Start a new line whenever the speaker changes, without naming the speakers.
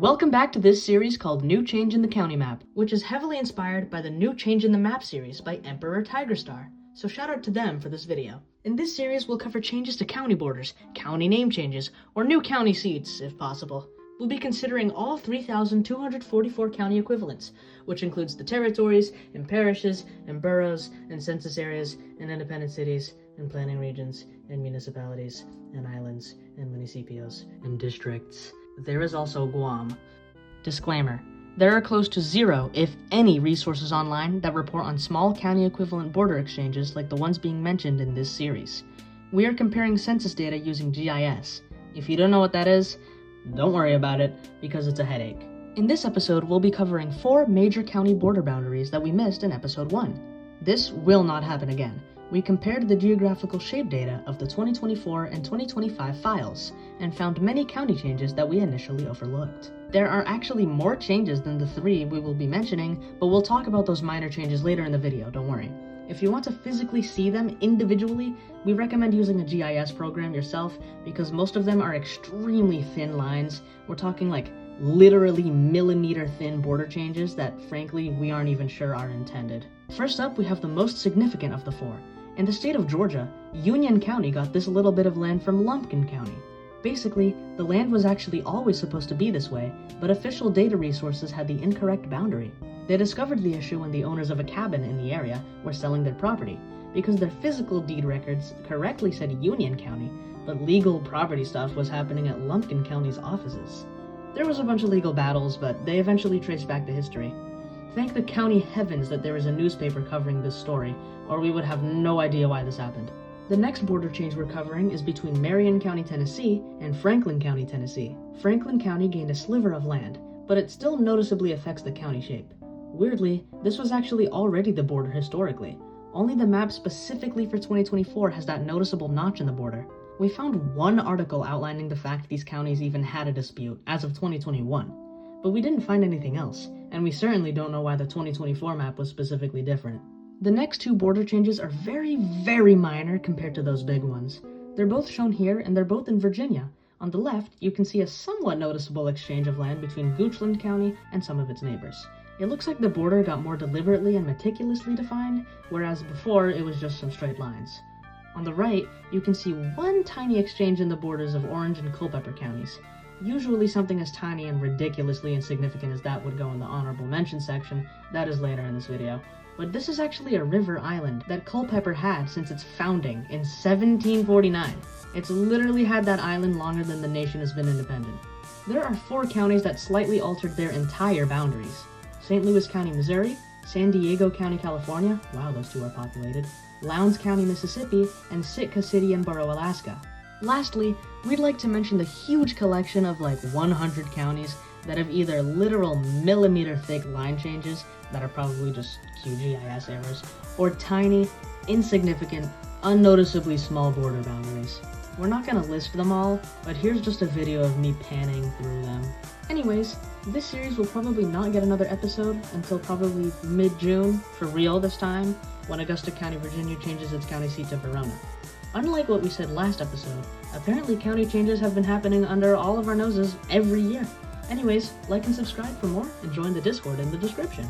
Welcome back to this series called New Change in the County Map, which is heavily inspired by the New Change in the Map series by Emperor Tigerstar. So shout out to them for this video. In this series, we'll cover changes to county borders, county name changes, or new county seats, if possible. We'll be considering all 3,244 county equivalents, which includes the territories, and parishes, and boroughs, and census areas, and independent cities, and planning regions, and municipalities, and islands, and municipios, and districts. There is also Guam. Disclaimer: there are close to zero, if any, resources online that report on small county equivalent border exchanges like the ones being mentioned in this series. We are comparing census data using GIS. If you don't know what that is, don't worry about it, because it's a headache. In this episode, we'll be covering 4 major county border boundaries that we missed in episode 1. This will not happen again. We compared the geographical shape data of the 2024 and 2025 files, and found many county changes that we initially overlooked. There are actually more changes than the 3 we will be mentioning, but we'll talk about those minor changes later in the video, don't worry. If you want to physically see them individually, we recommend using a GIS program yourself, because most of them are extremely thin lines. We're talking like literally millimeter thin border changes that frankly we aren't even sure are intended. First up, we have the most significant of the 4. In the state of Georgia, Union County got this little bit of land from Lumpkin County. Basically, the land was actually always supposed to be this way, but official data resources had the incorrect boundary. They discovered the issue when the owners of a cabin in the area were selling their property, because their physical deed records correctly said Union County, but legal property stuff was happening at Lumpkin County's offices. There was a bunch of legal battles, but they eventually traced back the history. Thank the county heavens that there is a newspaper covering this story, or we would have no idea why this happened. The next border change we're covering is between Marion County, Tennessee and Franklin County, Tennessee. Franklin County gained a sliver of land, but it still noticeably affects the county shape. Weirdly, this was actually already the border historically. Only the map specifically for 2024 has that noticeable notch in the border. We found one article outlining the fact these counties even had a dispute as of 2021, but we didn't find anything else, and we certainly don't know why the 2024 map was specifically different. The next 2 border changes are very minor compared to those big ones. They're both shown here, and they're both in Virginia. On the left, you can see a somewhat noticeable exchange of land between Goochland County and some of its neighbors. It looks like the border got more deliberately and meticulously defined, whereas before it was just some straight lines. On the right, you can see one tiny exchange in the borders of Orange and Culpeper counties. Usually something as tiny and ridiculously insignificant as that would go in the honorable mention section. That is later in this video. But this is actually a river island that Culpeper had since its founding in 1749. It's literally had that island longer than the nation has been independent. There are 4 counties that slightly altered their entire boundaries: St. Louis County, Missouri, San Diego County, California, wow, those 2 are populated, Lowndes County, Mississippi, and Sitka City and Borough, Alaska. Lastly, we'd like to mention the huge collection of like 100 counties that have either literal millimeter thick line changes that are probably just QGIS errors, or tiny, insignificant, unnoticeably small border boundaries. We're not gonna list them all, but here's just a video of me panning through them. Anyways, this series will probably not get another episode until probably mid-June, for real this time, when Augusta County, Virginia changes its county seat to Verona. Unlike what we said last episode, apparently county changes have been happening under all of our noses every year. Anyways, like and subscribe for more, and join the Discord in the description.